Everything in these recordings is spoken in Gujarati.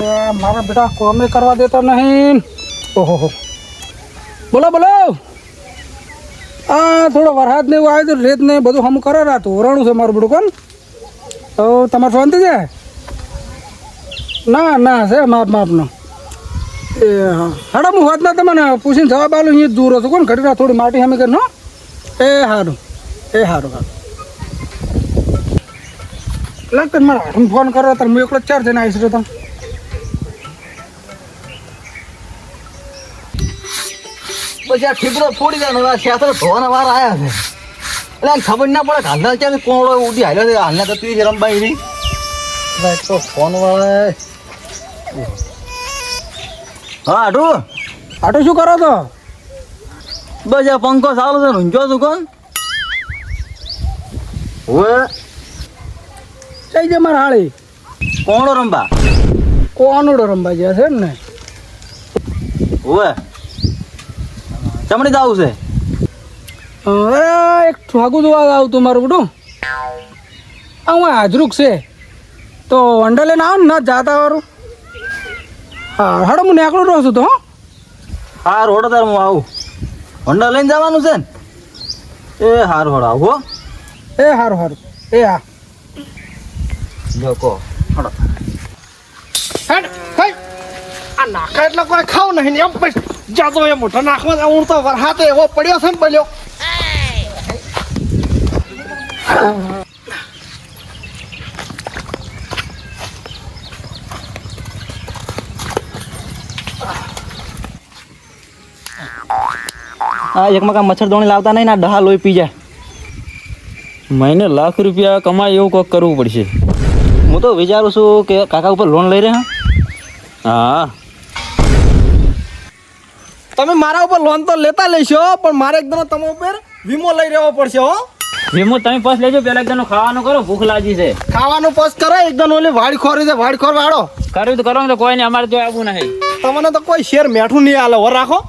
અરે મારા બેટા કોમે કરવા દેતો નહીં. ઓહો બોલો બોલો. થોડો વરસાદ ને એવું આવ્યું તો રેત ને બધું હમ કરે રાતું ઓરાણું છે મારું બધું કોણ. તો તમારે શાંતિ છે? ના ના છે માપનો. એ હા હાડા હું વાત ના તમને પૂછીને જવાબ આલું અહીંયા જ દૂર હતો કોણ ઘડી થોડી માટી હમી કરીને. એ સારું સારું. લાગતો મારા હાથમાં ફોન કરો તો હું એકલો 4 જણા આવીશ તમે. બસ આ ઠીકડો ફોડી જાય ને ખેતર ધોવાના વાર આવ્યા છે એટલે આને ખબર ના પડે હાલના ચાલે કોણો ઉડી હાલ્યો છે હાલના કરતી છે રમબાઈ ની તો ફોન વાળા. હા આટું શું કરો તો? બસ આ પંખો ચાલુ છે ઊંચો છું કોણ હવે કઈ છે મારા હાળી કોણો રમવા કોનુડો રમવા ગયા છે ને. હવે ચમડી જ આવું છે. અરે એક ઠાકુ જોવા આવતું મારું બધું હું હાજરૂક છે તો અંડા લઈને આવો ને ના જાતા વાળું. હા હાડો હું નીકળું રહું છું તો. હા રોડ તાર હું આવું હોન્ડા લઈને જવાનું છે ને. એ હારું હોડ આવું હો. એ સારું એ હા જો કહો હડો હેડ હે આ નાખા એટલે કોઈ ખાવ નહીં એમ પછી જાતો એ મોટો નાખવા હું તો વરસાદ એવો પડ્યો છે ને બલ્યો. આ એકમાં કાંઈ મચ્છરદાણી લાવતા નહીં ના ડહા લોહી પી જાય. મહિને લાખ રૂપિયા કમાય એવું કોઈક કરવું પડશે. હું તો વિચારું છું કે કાકા ઉપર લોન લઈ રહ્યા. હા તમે મારા ઉપર લોન તો લેતા લેશો પણ મારે એકદમ તમારા ઉપર વીમો લઈ રહેવો પડશે હો. વીમો તમે પાસ લેજો પેલા એકદમ ખાવાનું કરો ભૂખ લાગી છે. ખાવાનું પસ કરો એકદમ ઓલી વાડખોરી છે વાડખોર વાળો કર્યું તો કરો ને તો કોઈ નહીં અમારે તો આવવું નહીં. તમને તો કોઈ શેર મેઠું નહીં આલે વર રાખો.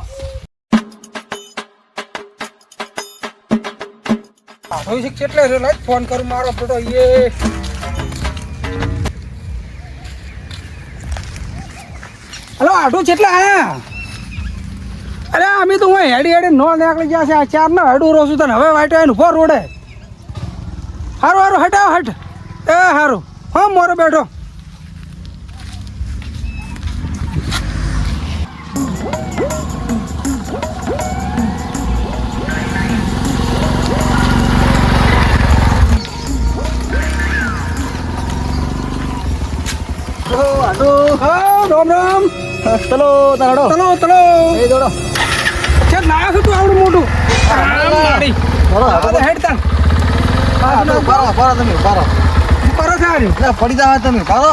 કેટલે ફોન કરું મારો બેટો એ હલો આઠું કેટલા આયા? અરે અમે તો હું હેડી નો નીકળી ગયા છે આ 4 ના હડું રહું છું તને હવે વાટે આવીને ઉભો રોડે. હારું હટાવ હટ. એ હારું હા મોરો બેઠો. રામ રામ. ચલો તારડો ચલો એ દોડો છે ના તું આવડું મોટું હેડતા તમે પારો કરો સારી પડી જાવ તમે પારો.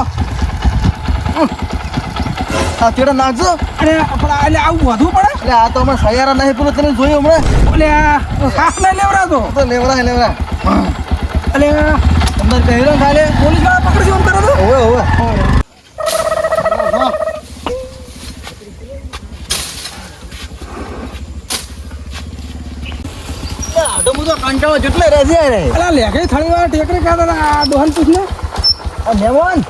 હા ચેડો નાખજો. અરે એટલે આવું વધવું પડે એટલે આ તો હમણાં સૈયારા નહીં પેલું તમે જોયું હમણાં એટલે હાથ નહીં લેવડાતો તો લેવડા એટલે તમને પહેર્યો ખાલે પોલીસ વાળા પકડશે એમ કરો તો હોવે તો મુજો કંટાળો જેટલે રહેશે રે. અલા લેખે થોડી વાર ટેકરી કાઢા આ દોહન પૂછ ને આ મહેમાન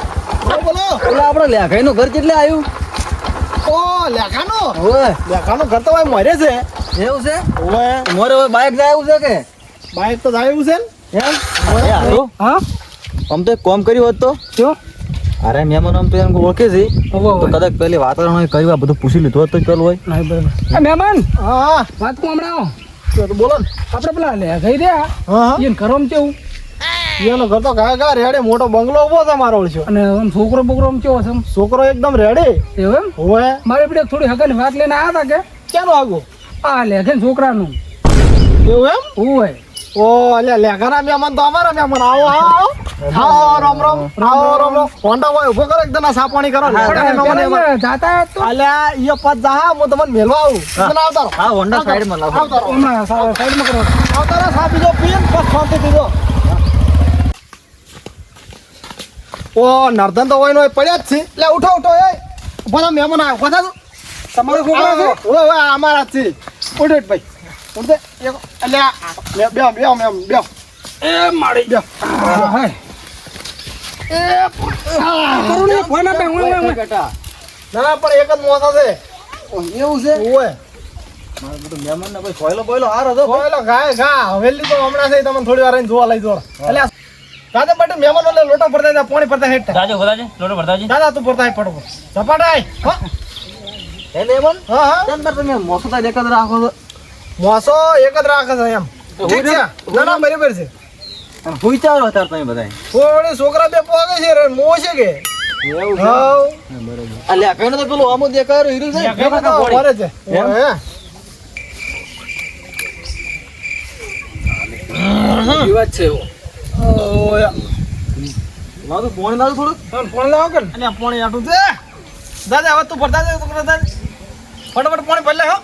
બોલો એટલે આપણે લેખાઈ નું ઘર કેટલે આવ્યું? ઓ લેખાનો ઓય લેખાનો ઘર તો ભાઈ મોરે છે. એવું છે ઓએ મોરે હવે બાઈક જાય એવું છે કે બાઈક તો જાય એવું છે ને એમ એ હારું હા આમ તો એક કામ કર્યું હોત તો જો અરે મહેમાન આમ તો એમ ઓળખે છે તો કદાચ પેલી વાતાવરણ હોય કઈ બધું પૂછી લીધું હોત તો ચાલુ હોય. નહીં બરાબર મહેમાન હા વાત કો હમણાં આવો બોલો ને આપણે પેલા લે ગઈ રહ્યા હા એને ઘરોમ કેવું એનો ઘર તો ગા રેડે મોટો બંગલો ઉભો છે મારો છે અને છોકરો બોકરો કેવો છે છોકરો એકદમ રેડે એવું એમ હોય મારે પેલી થોડી હગાની વાત લઈને આવ્યા હતા કે ક્યાંનું આગો આ લેખે છોકરાનું એવું એમ હોય ઓ અલ્યા લેખાના મહેમાન તો અમારા મહેમાન આવો આવો આવો રામ રામ હોન્ડા હોય ઉભો કરો એકદમ આ સાપાણી કરો જાતા તો અલ્યા ઈ પદ જા હું તમને મેલવા આવું તમે આવતારો હા હોન્ડા સાઈડ માં લાવો આવતારો ઓમાં સાઈડ માં કરો આવતારો સા બીજો પીન પદ શાંતિ પીજો ઓ નર્ધન તો હોય નો પડ્યા જ છે લે ઉઠો એ બધા મહેમાન આવ્યો কথা તમારો છોકરો છે ઓય અમારા છે ઉઠે ભાઈ ઉઠે અલ્યા બે એ મારી બે હાય કરું ને ફોન આપે હું બેટા ના પણ એક જ મોસા છે એવું છે ઓય મારો બધું મહેમાન ને ભાઈ સોયલો બોયલો હાર હતો ઓયલો ઘા હવેલી તો હમણાં છે તમને થોડી વાર જોવા લઈ જોર એટલે દાદા બટે મહેમાનો લે લોટો ભરતા હતા પાણી ભરતા હેઠ રાજો ભરાજે લોટો ભરતાજી દાદા તું ભરતા હેઠ પડો ઝપાટાય હા એ મહેમાન હા હા કેમ તાર તમે મોસો તો એક જ રાખો છો મોસો એક જ રાખે છે એમ ઠીક છે ના ના બરાબર છે અને હુઈ ચાલો તાર તમે બધા થોડી છોકરા બે પોગે છે રે મો છે કે એવું હાવ બરોબર અલ્યા કઈને તો પેલું આમો દેખાય હીરું છે એ તો વરે છે એમ? ઓય વાત છે ઓય મારું પોણી લાવ થોડું ફોન ફોન લાવો કે અને પાણી આટું છે દાદા હવે તું ભરતા જાય તો દાદા ફટાફટ પાણી ભરી લે હો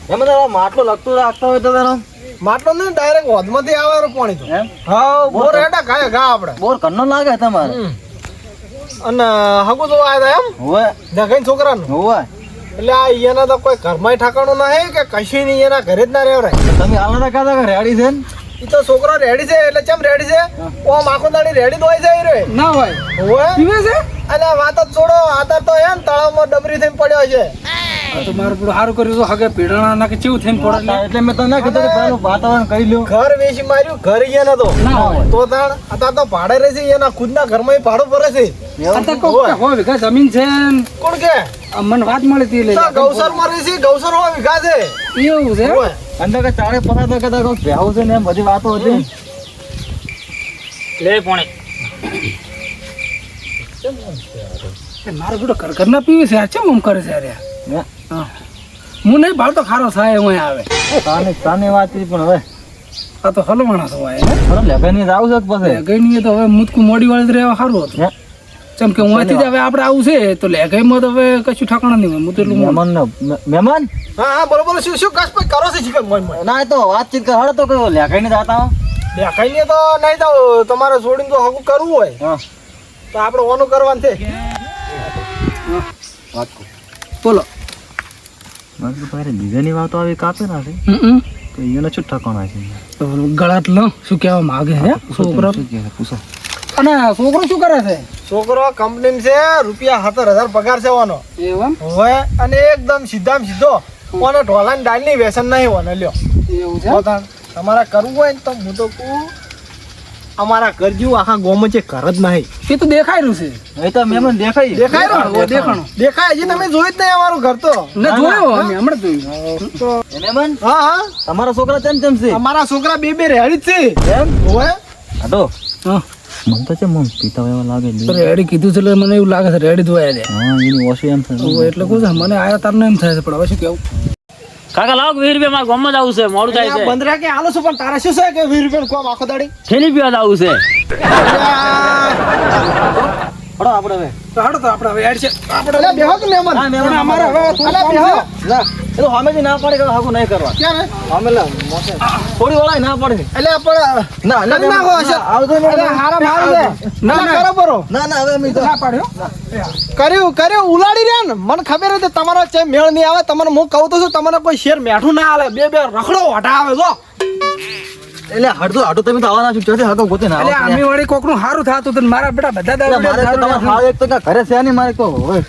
એમાં તો માટલો લગતું રાખતા હોય તો તારો માટલો ને ડાયરેક્ટ હોદમાંથી આવે પાણી તો એમ હા બોર હેડા ગાય ગા આપણે બોર કન્નો લાગે તમારે અને હગુ તો આવ્યા એમ હોવે દેખાઈ છોકરાનું હોવે એટલે આ એના તો કોઈ ઘરમાં ઠાકાણું નહીં કે કશું નહીં એના ઘરે જ ના રહેવરાય તમે હાલના કાતા કે રેડી છે ને એ તો છોકરો રેડી છે એટલે ચમ રેડી છે ઓમ આખો દાડી રેડી દોઈ જાય રે ના હોય ઓય પીવે છે અને વાત જ છોડો આતર તો એમ તળાવમાં ડબરી થઈને પડ્યો છે આ તો મારું પેલું સારું કર્યું તો હગે પીડાણા ના કે કેવું થઈને પડે એટલે મેં તને કીધું કે પેલું વાતાવરણ કરી લ્યો ઘર વેચી માર્યું ઘર એને તો ના હોય તો તાણ અત્યારે તો ભાડે રહે છે એના ખુદના ઘરમાં ભાડું ભરે છે આ તો કોક કે હોય વીઘા જમીન છે ને કોણ કે આ મને વાત મળી હતી તો ગૌસર માં રહે છે ગૌસર હોય વિઘા છે એવું છે ઓય અંદર કે ચાળે પસાર તો કદાચ કોઈ ભેહું છે ને એમ બધી વાતો હતી લે પોણે એ મારો બેટો ઘરના પીવે છે આ ચમ આમ કરે છે અરે હે? હા હું નહીં ભાવ તો ખારો થાય હું આવે તાને વાત કરી પણ હવે આ તો હલવાણા તો હોય હે ખરો લગન ની જાવ છે કે પછી ગઈ નહીં તો હવે મુતકું મોડી વાળી રહેવા સારું હતું હે? ચમ કે હું જ હવે આપણે આવું છે તો લેગાઈમાં તો હવે કશું ઠાકાણા નહીં હોય હું તો એટલું મહેમાન મહેમાન હા હા બરોબર શું શું કસ પર કરો છે શીખર મોય મોય ના એ તો વાતચીત કર હળ તો કયો લેખાઈ ને જાતા હો દેખાઈ ને તો નહીં જાવ તમારે છોડીને તો હગું કરવું હોય હા તો આપણે ઓનું કરવાનું છે વાત કર બોલો મારું પારે બીજાની વાતો આવી કાપે ના છે તો એને શું ઠકાણા છે તો ગળાટ લો શું કહેવા માંગે હે છોકરો શું કહે છે? પૂછો અને છોકરો શું કરે છે છોકરો કંપની છે રૂપિયા 17,000 પગાર છે ઓનો એવું હોય અને એકદમ સીધામાં સીધો ઓનો ઢોલા ની દાળ ની વ્યસન નહીં ઓને લ્યો એવું છે પોતાને તમારે કરવું હોય ને તો હું તો કહું અમારા કરજુ આખા ગોમાં છે ઘર જ નહીં એ તો દેખાય રહ્યું છે એ તો મહેમાન દેખાય દેખાય રહ્યું? દેખાણું દેખાય હજી તમે જોયું જ નહીં અમારું ઘર તો ને જોયો અમે હમણાં જોયું તો એ મહેમાન હા હા તમારા છોકરા તેમ છે અમારા છોકરા બે રેડી જ છે એમ હોય આડો હા મન તો છે મમ પીતા એવા લાગે તો રેડી કીધું છે એટલે મને એવું લાગે છે રેડી ધોયા છે હા એની ઓછી એમ છે એટલે કહું છું મને આયા તારને એમ થાય છે પણ હવે શું કેવું કાકા લાવો 20 રૂપિયા મારા ગામમાં જ આવું છે મોડું થાય છે બંધ રાખે આલો છું પણ તારે શું છે કે 20 રૂપિયા કોમ આખો દાડી થેલી પીવા જ આવું છે હડો આપણે હવે તો હાડો તો આપણે હવે એડ છે એટલે બેહો કે મહેમાન હા, મહેમાન. અમારે હવે થોડું અલા, કામ બેહો. છે. ના એ તો સામેથી ના પડે કે હાગું નહીં કરવા ક્યારે અમે લા મોસે થોડી વળાય ના પડે એટલે આપણે ના કરી નાખો હશે. આવજો એટલે હારા મારું છે ના, ના ના. કરો બરો ના ના હવે અમે તો ના પાડ્યો કર્યું ઉલાડી રહ્યા ને મને ખબર હતી તમારો ચે મેળ નહીં આવે તમને હું કહું તો છું તમને કોઈ શેર મેઠું ના આવે બે રખડો હટા આવે જો એટલે હડતો તમે તો આવવાના છો ચોથી હાગો ગોતે ના એટલે આવો આમી વળી કોકનું સારું થાતું હતું ને મારા બેટા બધા એટલે મારે તો દારૂ તમારે હાલ એક તો કાંઈ ઘરે છે નહીં મારે તો હવે